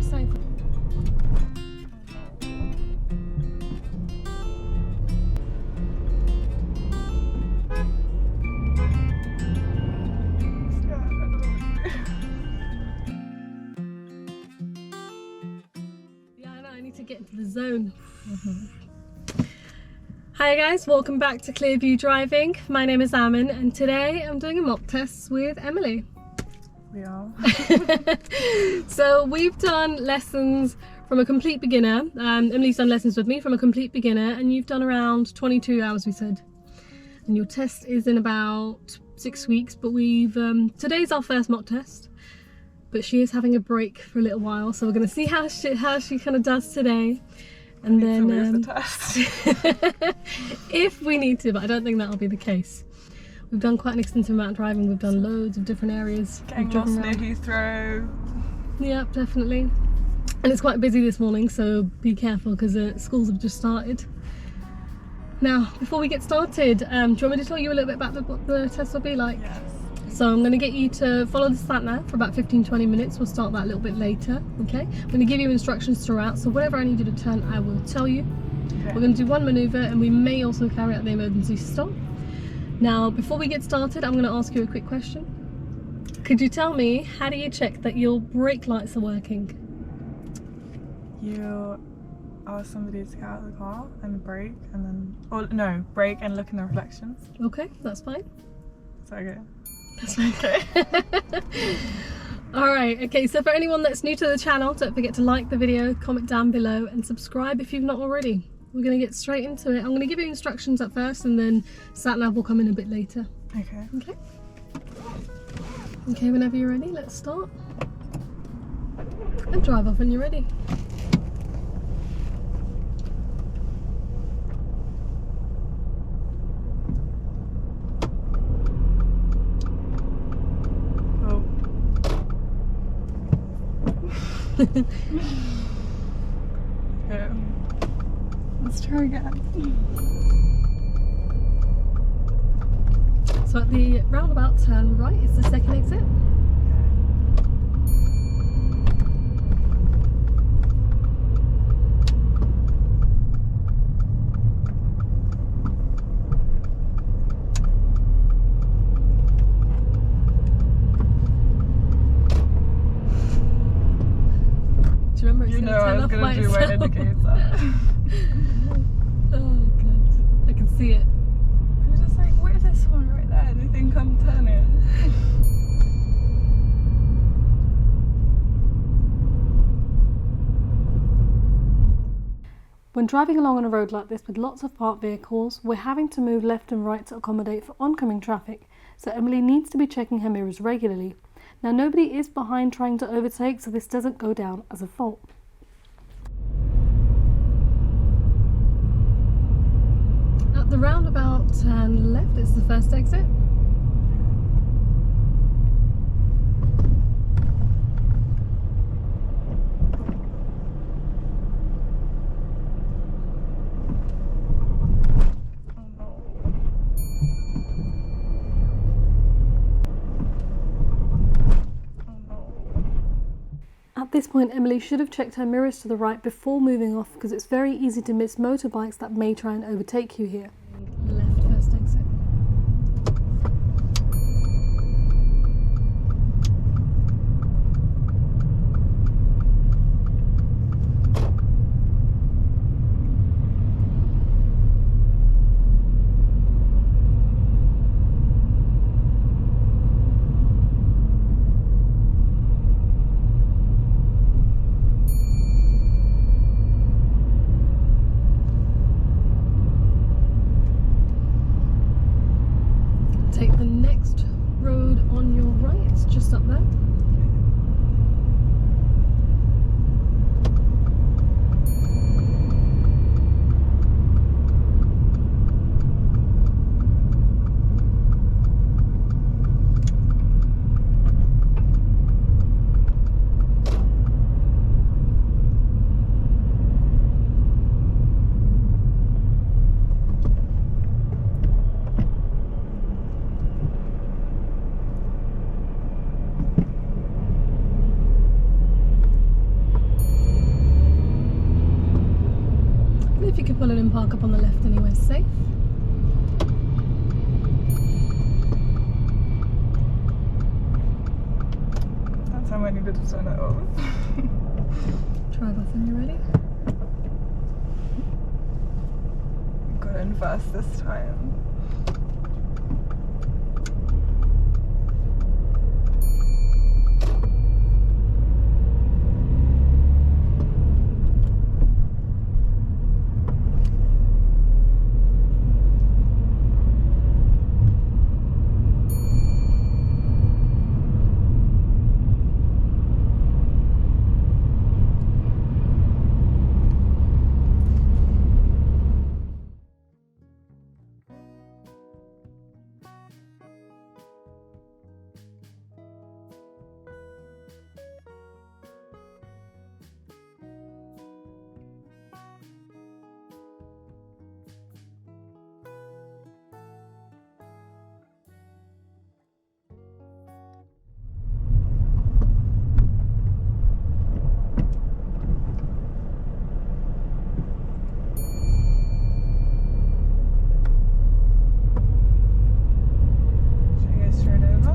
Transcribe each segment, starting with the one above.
safe. Yeah, I know, I need to get into the zone. Hi guys, welcome back to Clearview Driving. My name is Amin and today I'm doing a mock test with Emily. We are. So we've done lessons from a complete beginner. Emily's done lessons with me from a complete beginner, and you've done around 22 hours, we said. And your test is in about 6 weeks, but we've today's our first mock test. But she is having a break for a little while, so we're going to see how she kind of does today. And then the test. if we need to, but I don't think that'll be the case. We've done quite an extensive amount of driving. We've done loads of different areas. Getting lost near Heathrow. Yep, definitely. And it's quite busy this morning, so be careful because schools have just started. Now, before we get started, do you want me to tell you a little bit about what the test will be like? Yes. So I'm going to get you to follow the sat nav for about 15-20 minutes. We'll start that a little bit later, okay? I'm going to give you instructions throughout, so whatever I need you to turn, I will tell you. Okay. We're going to do one manoeuvre, and we may also carry out the emergency stop. Now, before we get started, I'm going to ask you a quick question. Could you tell me, how do you check that your brake lights are working? You ask somebody to get out of the car and brake, and then, or no, brake and look in the reflections. Okay, that's fine. Is that okay? That's okay. Alright, okay, so for anyone that's new to the channel, don't forget to like the video, comment down below, and subscribe if you've not already. We're going to get straight into it. I'm going to give you instructions at first, and then sat nav will come in a bit later. Okay. Okay? Okay, whenever you're ready, let's start. And drive off when you're ready. Yeah. Let's try again. So at the roundabout, turn right is the second exit. Do you remember it's You know I was going to do my indicator. Oh god, I can see it. I was just like, where's this one right there? And they think I'm turning. When driving along on a road like this with lots of parked vehicles, we're having to move left and right to accommodate for oncoming traffic, so Emily needs to be checking her mirrors regularly. Now, nobody is behind trying to overtake, so this doesn't go down as a fault. At the roundabout, turn left, it's the first exit. At this point, Emily should have checked her mirrors to the right before moving off, because it's very easy to miss motorbikes that may try and overtake you here. Left, first exit. you could pull it and park up on the left anywhere safe. That's how I needed to turn it off. Drive off when you're ready. Got in first this time.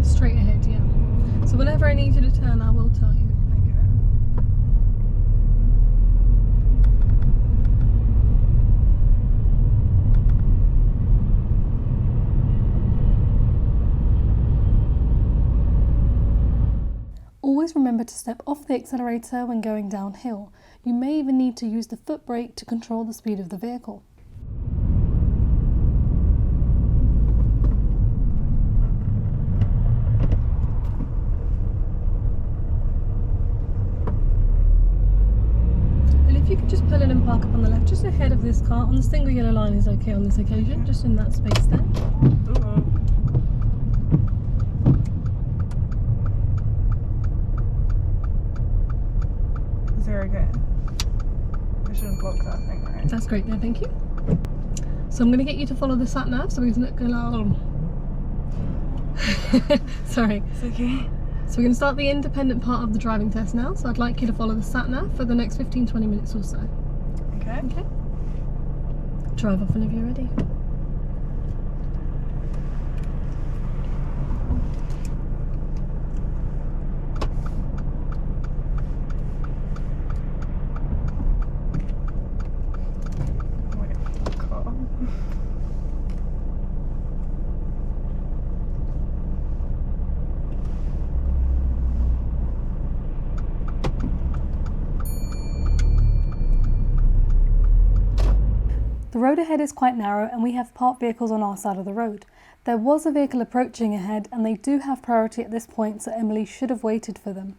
Straight ahead, yeah. So whenever I need you to turn, I will tell you. Always remember to step off the accelerator when going downhill. You may even need to use the foot brake to control the speed of the vehicle. If you could just pull in and park up on the left, just ahead of this car. On the single yellow line is okay on this occasion, just in that space there. Is there again? I shouldn't block that thing, right? That's great there, thank you. So I'm going to get you to follow the sat nav, so we can go along. Sorry. It's okay. So we're going to start the independent part of the driving test now, so I'd like you to follow the sat-nav for the next 15-20 minutes or so. Okay. Okay? Drive off whenever you're ready. The road ahead is quite narrow and we have parked vehicles on our side of the road. There was a vehicle approaching ahead and they do have priority at this point, so Emily should have waited for them.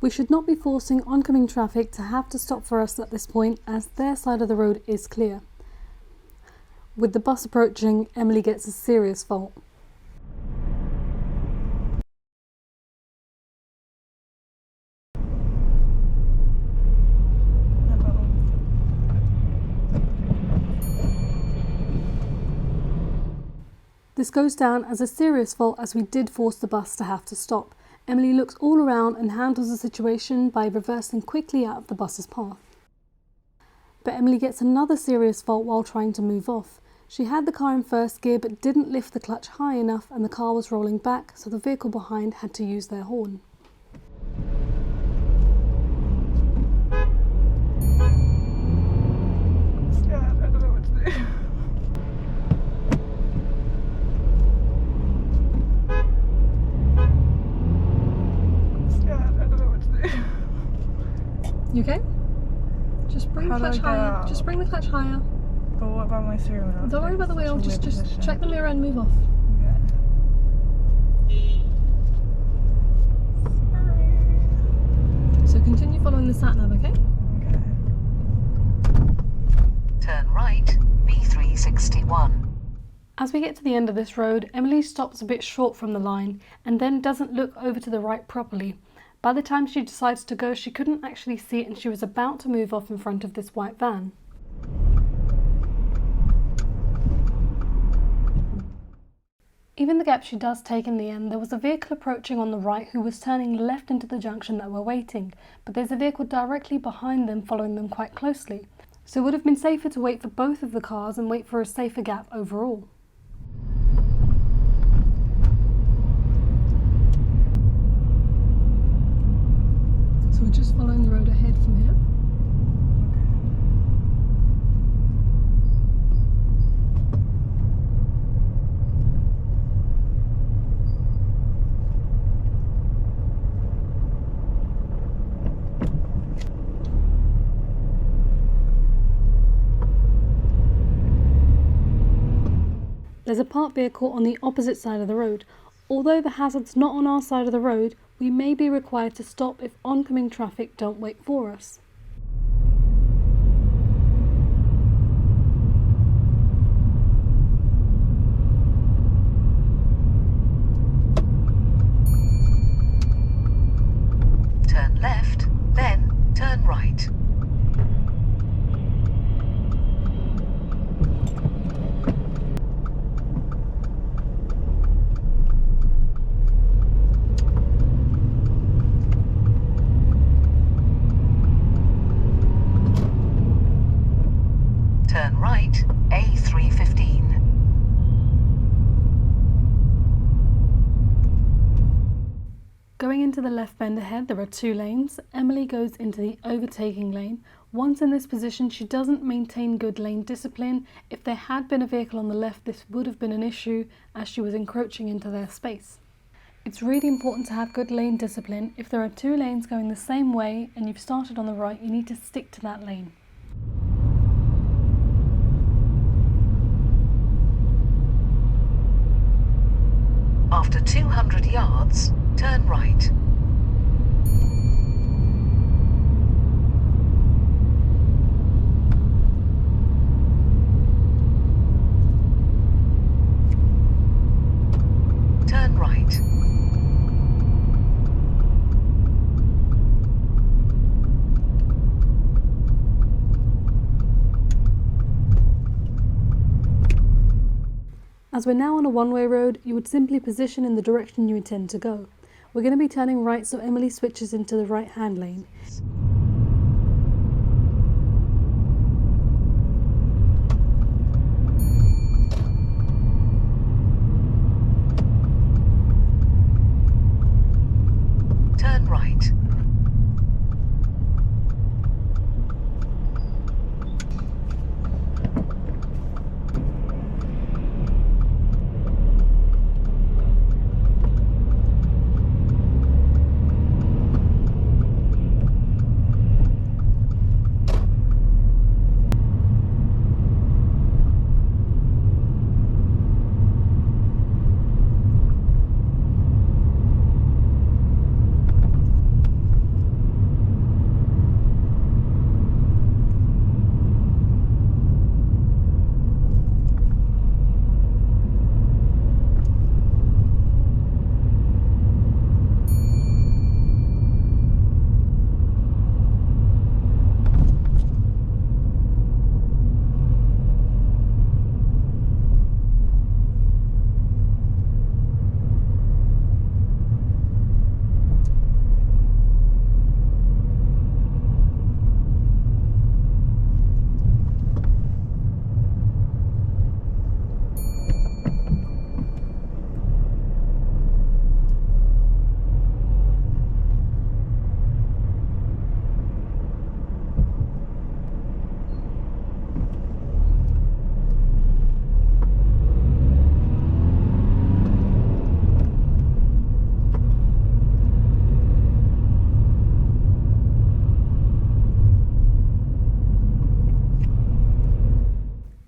We should not be forcing oncoming traffic to have to stop for us at this point, as their side of the road is clear. With the bus approaching, Emily gets a serious fault. This goes down as a serious fault, as we did force the bus to have to stop. Emily looks all around and handles the situation by reversing quickly out of the bus's path. But Emily gets another serious fault while trying to move off. She had the car in first gear but didn't lift the clutch high enough and the car was rolling back, so the vehicle behind had to use their horn. You okay? Just bring the clutch higher. Just bring the clutch higher. But what about my steering wheel? Don't worry about the wheel, just check the mirror and move off. Okay. Sorry. So continue following the sat nav, okay? Okay. Turn right, B361. As we get to the end of this road, Emily stops a bit short from the line and then doesn't look over to the right properly. By the time she decides to go, she couldn't actually see it and she was about to move off in front of this white van. Even the gap she does take in the end, there was a vehicle approaching on the right who was turning left into the junction that we're waiting, but there's a vehicle directly behind them following them quite closely. So it would have been safer to wait for both of the cars and wait for a safer gap overall. So we're just following the road ahead from here. There's a parked vehicle on the opposite side of the road. Although the hazard's not on our side of the road, we may be required to stop if oncoming traffic don't wait for us. Turn left, then turn right. Turn right, A315. Going into the left bend ahead, there are 2 lanes. Emily goes into the overtaking lane. Once in this position, she doesn't maintain good lane discipline. If there had been a vehicle on the left, this would have been an issue as she was encroaching into their space. It's really important to have good lane discipline. If there are 2 lanes going the same way and you've started on the right, you need to stick to that lane. After 200 yards, turn right. Turn right. As we're now on a one-way road, you would simply position in the direction you intend to go. We're going to be turning right, so Emily switches into the right-hand lane. Turn right.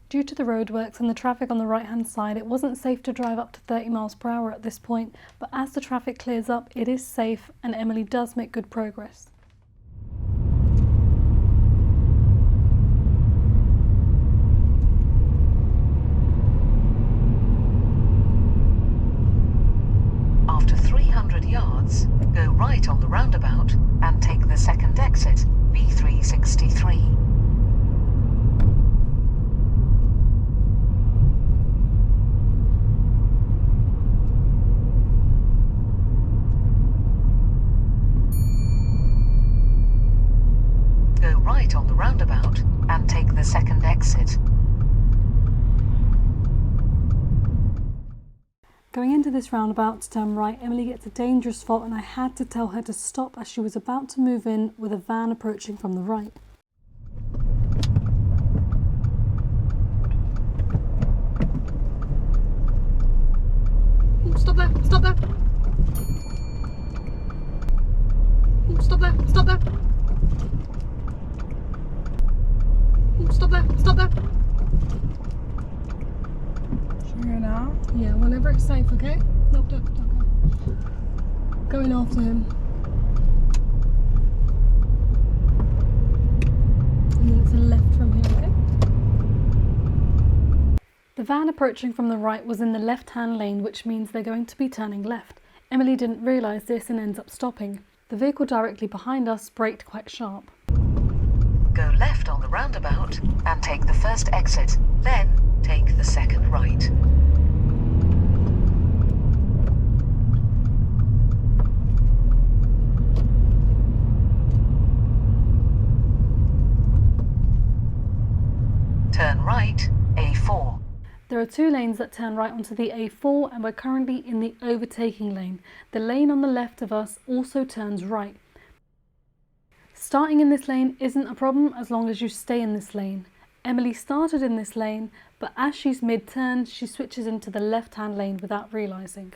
Due to the roadworks and the traffic on the right-hand side, it wasn't safe to drive up to 30 miles per hour at this point, but as the traffic clears up, it is safe and Emily does make good progress. After 300 yards, go right on the roundabout and take the second exit, B363. right on the roundabout and take the second exit. Going into this roundabout to turn right, Emily gets a dangerous fault and I had to tell her to stop as she was about to move in with a van approaching from the right. Ooh, stop there! Stop there! Ooh, stop there! Stop there! Ooh, stop there! Stop there! Should we go now? Yeah, whenever it's safe, okay? Nope, don't go. Going after him. And then it's a left from here, okay? The van approaching from the right was in the left-hand lane, which means they're going to be turning left. Emily didn't realise this and ends up stopping. The vehicle directly behind us braked quite sharp. Go left on the roundabout and take the first exit, then take the second right. Turn right, A4. There are two lanes that turn right onto the A4 and we're currently in the overtaking lane. The lane on the left of us also turns right. Starting in this lane isn't a problem as long as you stay in this lane. Emily started in this lane, but as she's mid-turn, she switches into the left-hand lane without realising.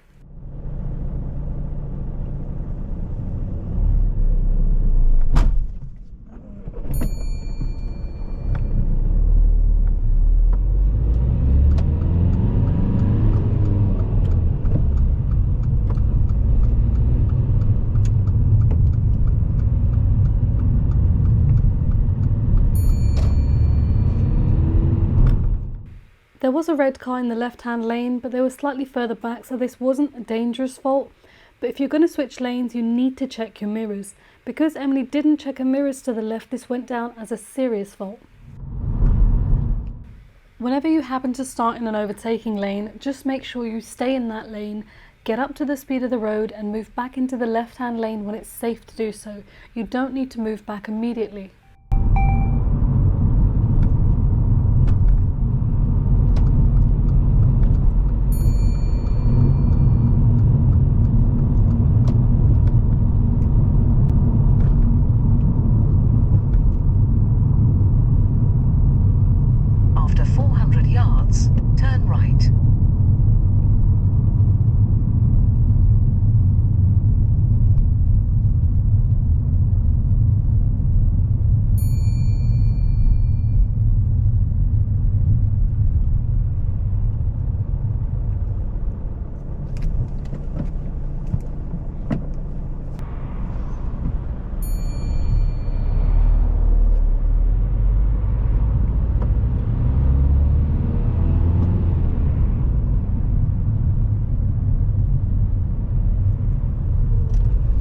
There was a red car in the left-hand lane, but they were slightly further back, so this wasn't a dangerous fault. But if you're going to switch lanes, you need to check your mirrors. Because Emily didn't check her mirrors to the left, this went down as a serious fault. Whenever you happen to start in an overtaking lane, just make sure you stay in that lane, get up to the speed of the road and move back into the left-hand lane when it's safe to do so. You don't need to move back immediately. After 400 yards, turn right.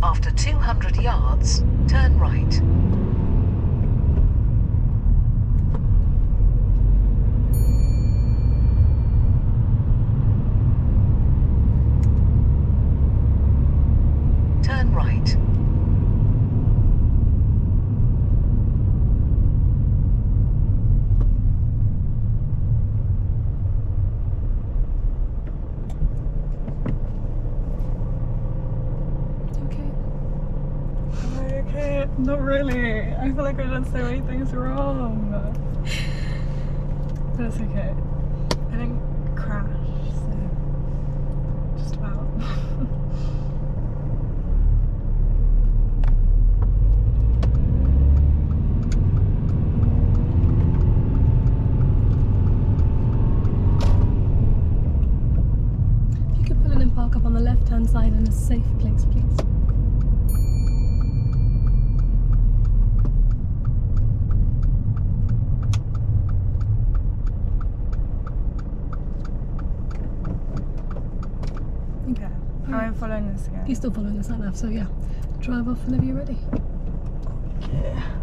After 200 yards, turn right. Turn right. Okay, not really. I feel like I done so many things wrong. But it's okay. I didn't crash, so just about. If you could pull in and park up on the left-hand side in a safe place, please. Okay, I'm following this again. You're still following the sat nav, so yeah. Drive off whenever you're ready. Yeah.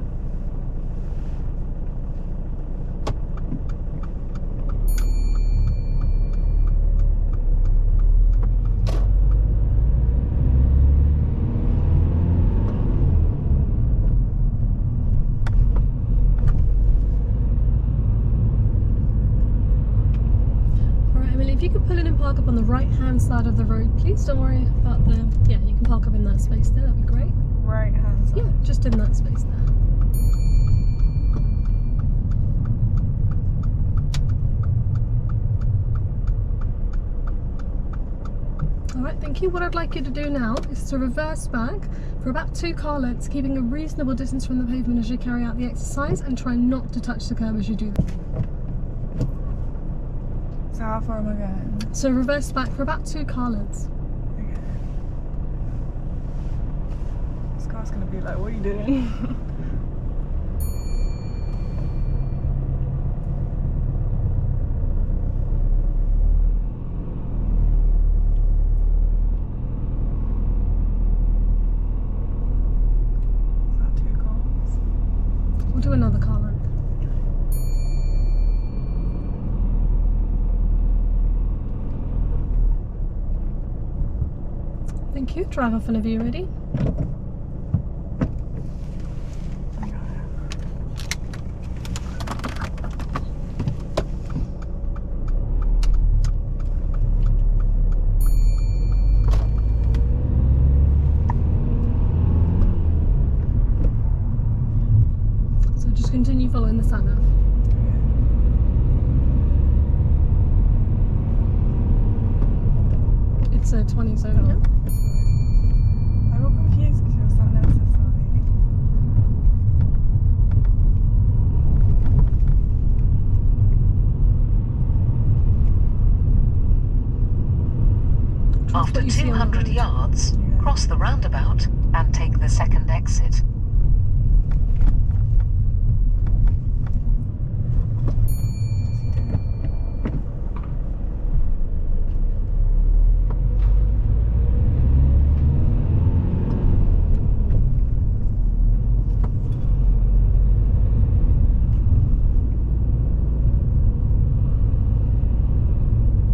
if you could pull in and park up on the right hand side of the road, please. Don't worry about the, yeah, you can park up in that space there, that'd be great. Right hand side? Yeah, just in that space there. Alright, thank you. What I'd like you to do now is to reverse back for about 2 car lengths, keeping a reasonable distance from the pavement as you carry out the exercise, and try not to touch the curb as you do that. So how far am I going? So reverse back for about 2 car lengths. Okay. This car's gonna be like, what are you doing? We'll do another car length. Thank you. Drive off whenever you're ready. Continue following the sat nav. It's a 20, so yeah. I got confused because your sat nav says After 200 yards, cross the roundabout and take the second exit.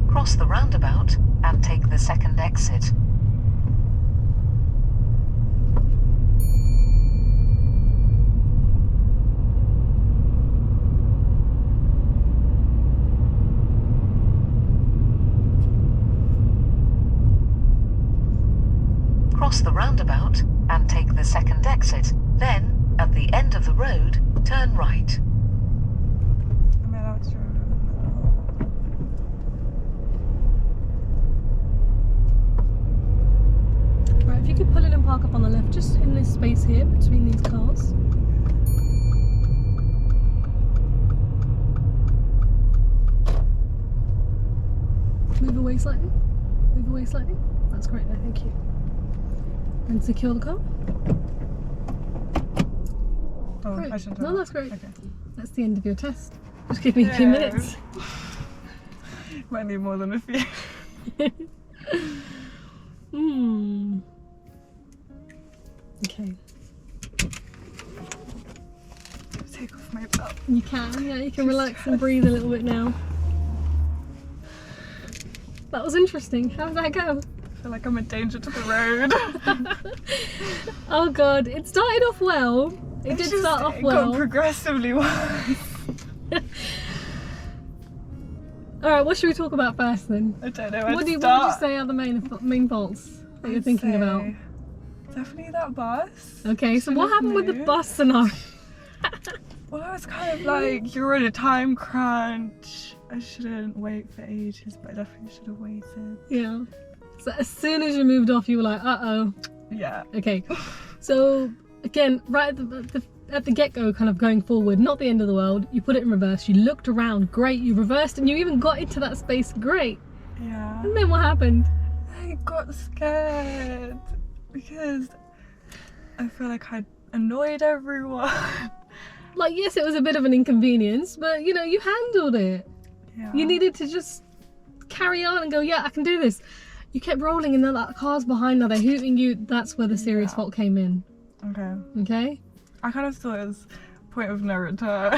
Cross the roundabout and take the second exit. Cross the roundabout and take the second exit. Then, at the end of the road, turn right. am I allowed to? Right, if you could pull in and park up on the left, just in this space here between these cars. Move away slightly. Move away slightly. That's great there, thank you. And secure the car. Oh, Great. I shouldn't. No, that's great. Okay. That's the end of your test. Just give me a few Yeah. minutes. Might need more than a few. Okay. Take off my belt. You can, yeah, you can relax and breathe a little bit now. That was interesting. How did that go? I feel like I'm a danger to the road. Oh god, it started off well. It did start off It well. got progressively worse. Alright, what should we talk about first then? I don't know. What would you say are the main faults that you're thinking about? Definitely that bus. Okay, so Should what have happened with the moved. bus scenario? Well, I was kind of like, you're in a time crunch. I shouldn't wait for ages, but I definitely should have waited. Yeah. So as soon as you moved off, you were like, uh-oh. Yeah. Okay. So again, right at the get-go, kind of going forward, not the end of the world, you put it in reverse, you looked around, great, you reversed and you even got into that space, great. Yeah. And then what happened? I got scared because I feel like I annoyed everyone. Like, yes, it was a bit of an inconvenience, but you know, you handled it. Yeah. You needed to just carry on and go, yeah, I can do this. You kept rolling and then that car's behind, now they're hooting you. That's where the serious fault came in. Okay. Okay? I kind of thought it was point of no return.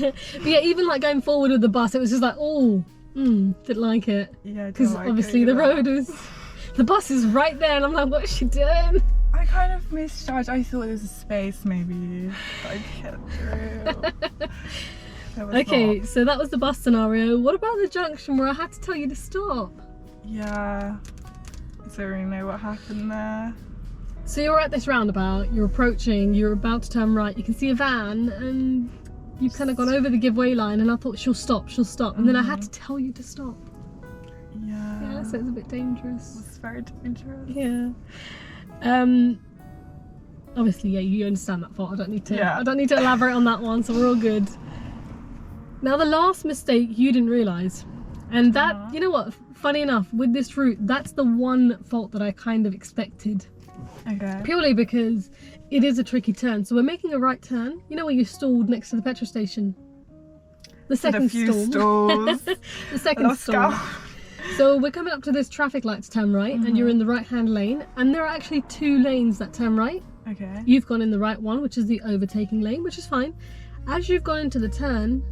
But yeah, even like going forward with the bus, it was just like, oh, didn't like it. Yeah, Because obviously the road was, the bus is right there and I'm like, what is she doing? I kind of misjudged. I thought there was a space maybe that I could get through. There was Okay, not. so that was the bus scenario. What about the junction where I had to tell you to stop? Yeah. I don't really know what happened there. So you're at this roundabout, you're approaching, you're about to turn right, you can see a van and you've kind of gone over the giveaway line and I thought she'll stop. And then I had to tell you to stop. Yeah. Yeah, so it's a bit dangerous. It's very dangerous. Yeah. Obviously, yeah, you understand that fault. I don't need to elaborate on that one, so we're all good. Now the last mistake you didn't realise. And that, you know what, funny enough, with this route, that's the one fault that I kind of expected. Okay. Purely because it is a tricky turn. So we're making a right turn. You know where you stalled next to the petrol station? The second stall. Stalls. The second stall. So we're coming up to this traffic light to turn right, and you're in the right-hand lane, and there are actually 2 lanes that turn right. Okay. You've gone in the right one, which is the overtaking lane, which is fine. As you've gone into the turn,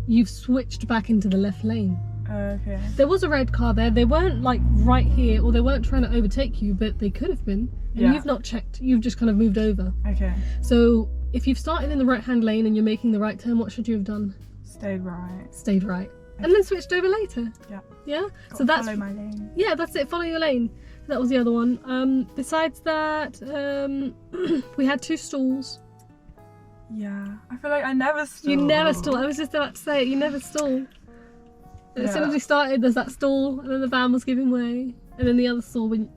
you've switched back into the left lane. Okay. There was a red car there. They weren't like right here, or they weren't trying to overtake you, but they could have been. And you've not checked. You've just kind of moved over. Okay. So if you've started in the right-hand lane and you're making the right turn, what should you have done? Stayed right. Stayed right. And then switched over later. Yeah. Yeah? Got So that's follow my lane. yeah, that's it. Follow your lane. That was the other one. Besides that, we had 2 stalls. Yeah. I feel like I never stalled. You never stall. I was just about to say it. You never stall. As soon as we started, there's that stall, and then the van was giving way, and then the other stall when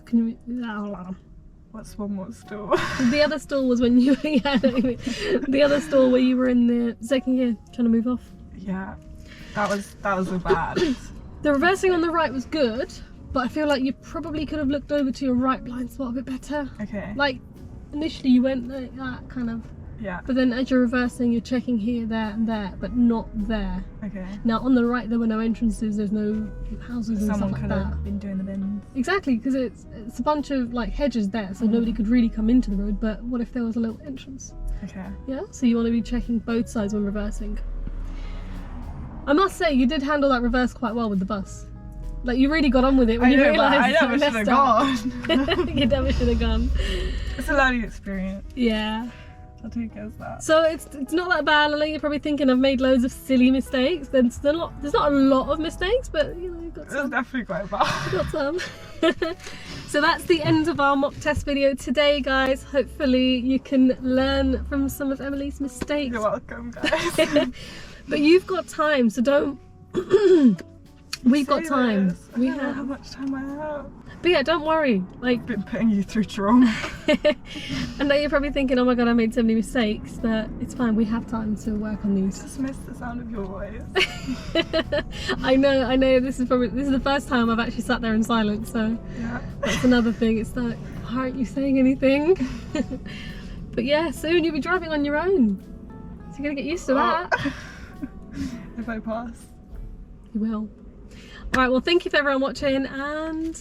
What's one more stall? the other stall was when you the other stall where you were in the second gear trying to move off. Yeah. That was a bad. The reversing on the right was good, but I feel like you probably could have looked over to your right blind spot a bit better. Okay. Like initially you went like that kind of, Yeah. but then as you're reversing you're checking here, there and there, but not there. Okay. Now on the right there were no entrances, there's no houses and Someone stuff like could that. have been doing the bins. Exactly, because it's a bunch of like hedges there, so nobody could really come into the road, but what if there was a little entrance? Okay. Yeah, so you want to be checking both sides when reversing. I must say, you did handle that reverse quite well with the bus. Like, you really got on with it when you realised I never that should you have messed up. gone. You never should have gone. It's a learning experience. Yeah. I'll take it as that. So it's not that bad. I know you're probably thinking I've made loads of silly mistakes. There's not a lot of mistakes, but you know, you've got It's some. definitely quite bad. Got some. So that's the end of our mock test video today, guys. Hopefully you can learn from some of Emily's mistakes. You're welcome, guys. But you've got time, so don't. We've got Say time. this. I don't know how much time I have. But yeah, don't worry. Like, I've been putting you through trauma. I know you're probably thinking, oh my god, I made so many mistakes, but it's fine. We have time to work on these. Just miss the sound of your voice. I know. This is the first time I've actually sat there in silence. So Yeah. that's another thing. It's like, why aren't you saying anything? But yeah, soon you'll be driving on your own. So you're gonna get used to that. If I pass. You will. Alright, well thank you for everyone watching, and